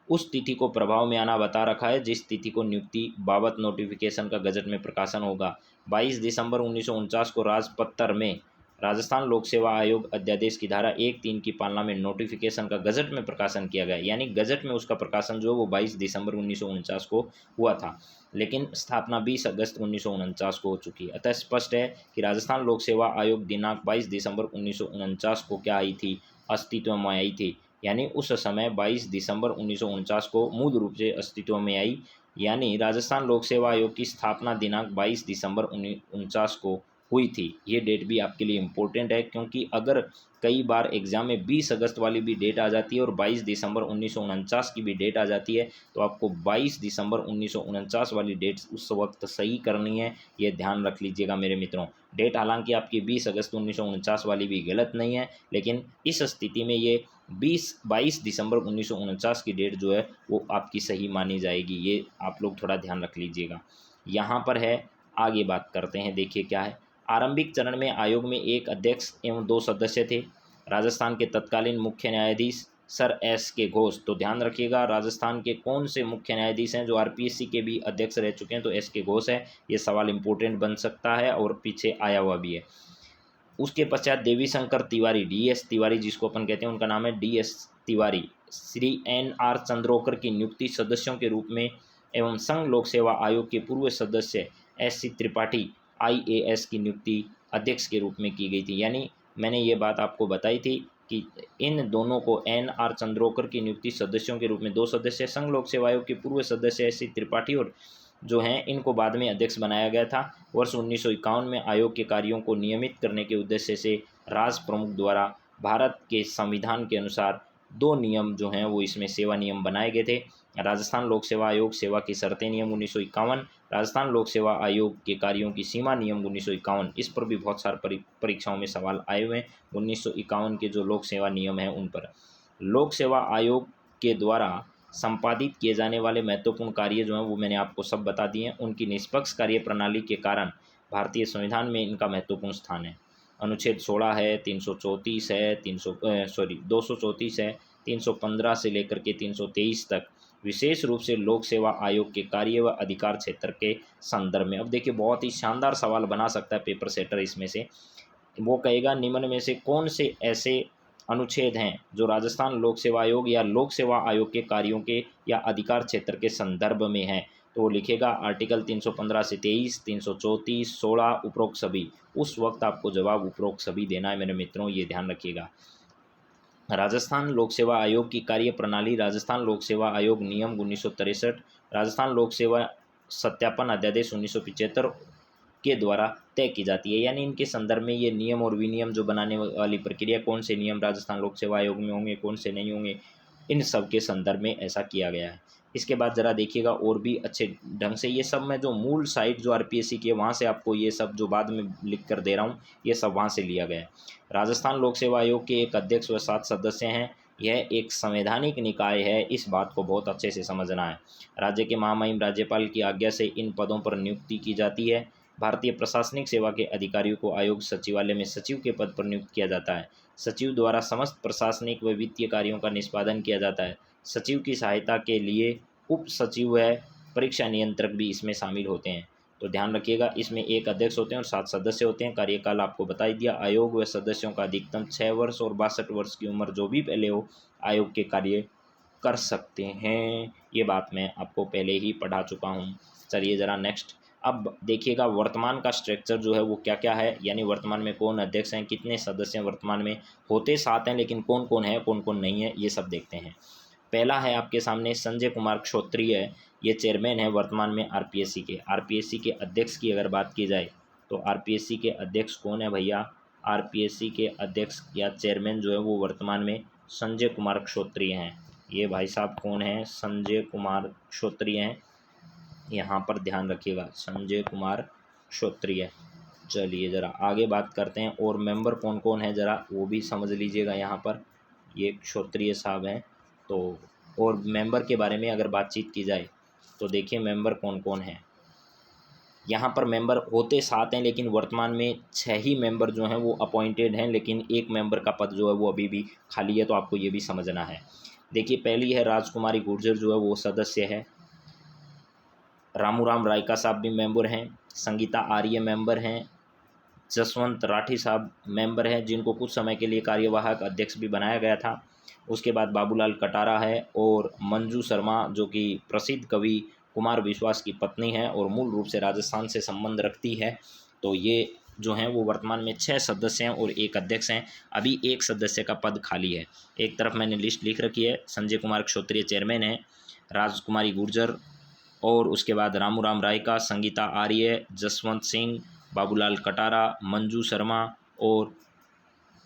उस तिथि को प्रभाव में आना बता रखा है जिस तिथि को नियुक्ति बाबत नोटिफिकेशन का गजट में प्रकाशन होगा। 22 दिसंबर 1949 को राजपत्र में राजस्थान लोक सेवा आयोग अध्यादेश की धारा 1(3) की पालना में नोटिफिकेशन का गजट में प्रकाशन किया गया। यानी गजट में उसका प्रकाशन जो है वो 22 दिसंबर 1949 को हुआ था, लेकिन स्थापना 20 अगस्त 1949 को हो चुकी है। अतः स्पष्ट है कि राजस्थान लोक सेवा आयोग दिनांक 22 दिसंबर 1949 को क्या आई थी? अस्तित्व में आई थी। यानी उस समय 22 दिसंबर 1949 को मूल रूप से अस्तित्व में आई। यानी राजस्थान लोक सेवा आयोग की स्थापना दिनांक 22 दिसंबर 1949 को हुई थी। ये डेट भी आपके लिए इम्पोर्टेंट है, क्योंकि अगर कई बार एग्जाम में 20 अगस्त वाली भी डेट आ जाती है और 22 दिसंबर 1949 की भी डेट आ जाती है, तो आपको 22 दिसंबर 1949 वाली डेट उस वक्त सही करनी है। ये ध्यान रख लीजिएगा मेरे मित्रों। डेट हालांकि आपकी 20 अगस्त 1949 वाली भी गलत नहीं है, लेकिन इस स्थिति में ये 22 दिसंबर 1949 की डेट जो है वो आपकी सही मानी जाएगी। ये आप लोग थोड़ा ध्यान रख लीजिएगा। यहाँ पर है, आगे बात करते हैं। देखिए क्या है, आरंभिक चरण में आयोग में एक अध्यक्ष एवं 2 सदस्य थे। राजस्थान के तत्कालीन मुख्य न्यायाधीश सर एस के घोष। तो ध्यान रखिएगा, राजस्थान के कौन से मुख्य न्यायाधीश हैं जो आरपीएससी के भी अध्यक्ष रह चुके हैं? तो एस के घोष है। ये सवाल इंपॉर्टेंट बन सकता है और पीछे आया हुआ भी है। उसके पश्चात देवी शंकर तिवारी, डीएस तिवारी जिसको अपन कहते हैं, उनका नाम है डीएस तिवारी, श्री एन.आर. चंद्रोकर की नियुक्ति सदस्यों के रूप में एवं संघ लोक सेवा आयोग के पूर्व सदस्य एस.सी. त्रिपाठी आईएएस की नियुक्ति अध्यक्ष के रूप में की गई थी। यानी मैंने ये बात आपको बताई थी कि इन दोनों को एन.आर. चंद्रोकर की नियुक्ति सदस्यों के रूप में 2 सदस्य, संघ लोक सेवा आयोग के पूर्व सदस्य एस.सी. त्रिपाठी और जो हैं इनको बाद में अध्यक्ष बनाया गया था। वर्ष 1951 में आयोग के कार्यों को नियमित करने के उद्देश्य से राष्ट्र प्रमुख द्वारा भारत के संविधान के अनुसार 2 नियम जो हैं वो इसमें सेवा नियम बनाए गए थे। राजस्थान लोक सेवा आयोग सेवा की शर्तें नियम 1951, राजस्थान लोक सेवा आयोग के कार्यों की सीमा नियम 1951। इस पर भी बहुत सारे परीक्षाओं में सवाल आए हुए हैं। 1951 के जो लोक सेवा नियम हैं उन पर। लोक सेवा आयोग के द्वारा संपादित किए जाने वाले महत्वपूर्ण कार्य जो हैं वो मैंने आपको सब बता दिए हैं। उनकी निष्पक्ष कार्य प्रणाली के कारण भारतीय संविधान में इनका महत्वपूर्ण स्थान है। अनुच्छेद 16 है, 334 है, 234 है, 315 से लेकर के 323 तक विशेष रूप से लोक सेवा आयोग के कार्य व अधिकार क्षेत्र के संदर्भ में। अब देखिए, बहुत ही शानदार सवाल बना सकता है पेपर सेटर इसमें से। वो कहेगा निम्न में से कौन से ऐसे अनुच्छेद हैं जो राजस्थान लोक सेवा आयोग या लोक सेवा आयोग के कार्यों के या अधिकार क्षेत्र के संदर्भ में हैं? तो वो लिखेगा आर्टिकल 315 से 23, 334, 16 उपरोक्त सभी। उस वक्त आपको जवाब उपरोक्त सभी देना है मेरे मित्रों, ये ध्यान रखिएगा। राजस्थान लोक सेवा आयोग की कार्य प्रणाली। राजस्थान लोक सेवा आयोग नियम 1963, राजस्थान लोक सेवा सत्यापन अध्यादेश 1975 के द्वारा तय की जाती है। यानी इनके संदर्भ में ये नियम और विनियम जो बनाने वाली प्रक्रिया, कौन से नियम राजस्थान लोक सेवा आयोग में होंगे, कौन से नहीं होंगे, इन सब के संदर्भ में ऐसा किया गया है। इसके बाद ज़रा देखिएगा और भी अच्छे ढंग से, ये सब मैं जो मूल साइट जो आरपीएससी की है वहाँ से आपको ये सब जो बाद में लिख कर दे रहा हूँ ये सब वहाँ से लिया गया है। राजस्थान लोक सेवा आयोग के एक अध्यक्ष व 7 सदस्य हैं। यह एक संवैधानिक निकाय है, इस बात को बहुत अच्छे से समझना है। राज्य के महामहिम राज्यपाल की आज्ञा से इन पदों पर नियुक्ति की जाती है। भारतीय प्रशासनिक सेवा के अधिकारियों को आयोग सचिवालय में सचिव के पद पर नियुक्त किया जाता है। सचिव द्वारा समस्त प्रशासनिक व वित्तीय कार्यों का निष्पादन किया जाता है। सचिव की सहायता के लिए उप सचिव व परीक्षा नियंत्रक भी इसमें शामिल होते हैं। तो ध्यान रखिएगा, इसमें एक अध्यक्ष होते हैं और 7 सदस्य होते हैं। कार्यकाल आपको बता ही दिया। आयोग व सदस्यों का अधिकतम 6 वर्ष और 62 वर्ष की उम्र जो भी पहले हो आयोग के कार्य कर सकते हैं। ये बात मैं आपको पहले ही पढ़ा चुका हूँ। चलिए ज़रा नेक्स्ट अब देखिएगा वर्तमान का स्ट्रक्चर जो है वो क्या क्या है, यानी वर्तमान में कौन अध्यक्ष हैं, कितने सदस्य हैं वर्तमान में, होते 7 हैं लेकिन कौन कौन है कौन कौन नहीं है ये सब देखते हैं। पहला है आपके सामने संजय कुमार क्षोत्रिय, ये चेयरमैन है वर्तमान में आरपीएससी के। आरपीएससी के अध्यक्ष की अगर बात की जाए तो आरपीएससी के अध्यक्ष कौन है भैया, आरपीएससी के अध्यक्ष या चेयरमैन जो है वो वर्तमान में संजय कुमार क्षोत्रिय हैं। ये भाई साहब कौन है, संजय कुमार क्षोत्रिय हैं, यहाँ पर ध्यान रखिएगा संजय कुमार क्षोत्रिय। चलिए ज़रा आगे बात करते हैं और मेंबर कौन कौन है ज़रा वो भी समझ लीजिएगा। यहाँ पर ये क्षोत्रिय साहब हैं। तो और मेंबर के बारे में अगर बातचीत की जाए तो देखिए मेंबर कौन कौन हैं। यहाँ पर मेंबर होते 7 हैं लेकिन वर्तमान में 6 ही मेंबर जो हैं वो अपॉइंटेड हैं, लेकिन एक मेंबर का पद जो है वो अभी भी खाली है, तो आपको ये भी समझना है। देखिए पहली है राजकुमारी गुर्जर जो है वो सदस्य है। रामूराम रायका साहब भी मेंबर हैं। संगीता आर्य मेंबर हैं। जसवंत राठी साहब मेंबर हैं जिनको कुछ समय के लिए कार्यवाहक अध्यक्ष भी बनाया गया था। उसके बाद बाबूलाल कटारा है और मंजू शर्मा जो कि प्रसिद्ध कवि कुमार विश्वास की पत्नी है और मूल रूप से राजस्थान से संबंध रखती है। तो ये जो हैं वो वर्तमान में 6 सदस्य हैं और एक अध्यक्ष हैं। अभी एक सदस्य का पद खाली है। एक तरफ मैंने लिस्ट लिख रखी है, संजय कुमार क्षोत्रिय चेयरमैन है, राजकुमारी गुर्जर और उसके बाद रामूराम रायका, संगीता आर्य, जसवंत सिंह, बाबूलाल कटारा, मंजू शर्मा और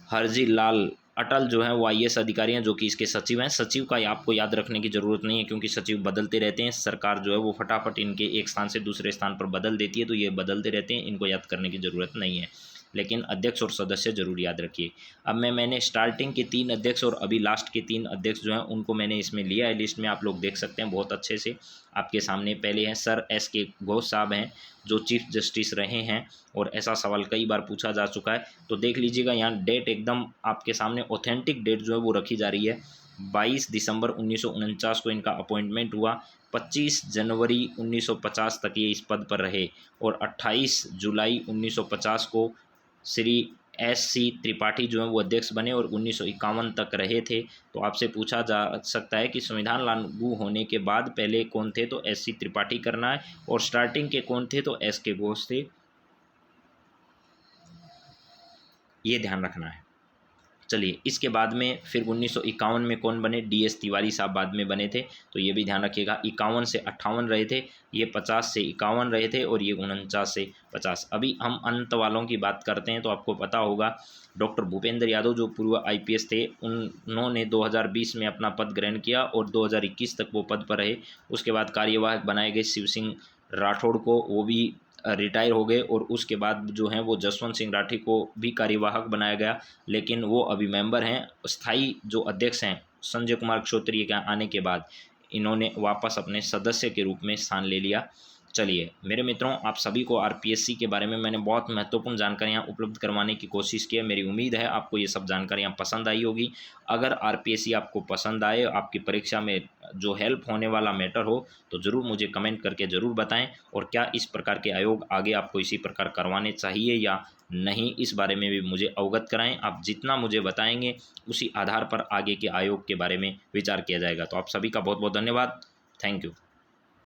हरजी लाल अटल जो है वो आईएएस अधिकारी हैं जो कि इसके सचिव हैं। सचिव का आपको याद रखने की ज़रूरत नहीं है क्योंकि सचिव बदलते रहते हैं। सरकार जो है वो फटाफट इनके एक स्थान से दूसरे स्थान पर बदल देती है, तो ये बदलते रहते हैं, इनको याद करने की ज़रूरत नहीं है, लेकिन अध्यक्ष और सदस्य जरूर याद रखिए। अब मैंने स्टार्टिंग के 3 अध्यक्ष और अभी लास्ट के 3 अध्यक्ष जो हैं उनको मैंने इसमें लिया है लिस्ट में, आप लोग देख सकते हैं बहुत अच्छे से आपके सामने। पहले हैं सर एस.के. घोष साहब हैं जो चीफ जस्टिस रहे हैं और ऐसा सवाल कई बार पूछा जा चुका है, तो देख लीजिएगा यहाँ डेट एकदम आपके सामने ऑथेंटिक डेट जो है वो रखी जा रही है। 22 दिसंबर 1949 को इनका अपॉइंटमेंट हुआ। 25 जनवरी 1950 तक ये इस पद पर रहे और 28 जुलाई 1950 को श्री S.C. त्रिपाठी जो हैं वो अध्यक्ष बने और 1951 तक रहे थे। तो आपसे पूछा जा सकता है कि संविधान लागू होने के बाद पहले कौन थे, तो S.C. त्रिपाठी करना है, और स्टार्टिंग के कौन थे तो S.के. घोष थे, ये ध्यान रखना है। चलिए इसके बाद में फिर 1951 में कौन बने, D.S. तिवारी साहब बाद में बने थे, तो ये भी ध्यान रखिएगा। 51 से 58 रहे थे, ये 50 से 51 रहे थे और ये 49 से 50। अभी हम अंत वालों की बात करते हैं तो आपको पता होगा डॉक्टर भूपेंद्र यादव जो पूर्व IPS थे उन्होंने 2020 में अपना पद ग्रहण किया और 2021 तक वो पद पर रहे। उसके बाद कार्यवाहक बनाए गए शिव सिंह राठौड़ को, वो भी रिटायर हो गए, और उसके बाद जो हैं वो जसवंत सिंह राठी को भी कार्यवाहक बनाया गया, लेकिन वो अभी मेंबर हैं। स्थायी जो अध्यक्ष हैं संजय कुमार क्षोत्रिय के आने के बाद इन्होंने वापस अपने सदस्य के रूप में स्थान ले लिया। चलिए मेरे मित्रों, आप सभी को आरपीएससी के बारे में मैंने बहुत महत्वपूर्ण जानकारियां उपलब्ध करवाने की कोशिश की है। मेरी उम्मीद है आपको ये सब जानकारियां पसंद आई होगी। अगर आरपीएससी आपको पसंद आए, आपकी परीक्षा में जो हेल्प होने वाला मैटर हो, तो ज़रूर मुझे कमेंट करके ज़रूर बताएं। और क्या इस प्रकार के आयोग आगे आपको इसी प्रकार करवाने चाहिए या नहीं, इस बारे में भी मुझे अवगत कराएं। आप जितना मुझे बताएंगे उसी आधार पर आगे के आयोग के बारे में विचार किया जाएगा। तो आप सभी का बहुत बहुत धन्यवाद। Thank you.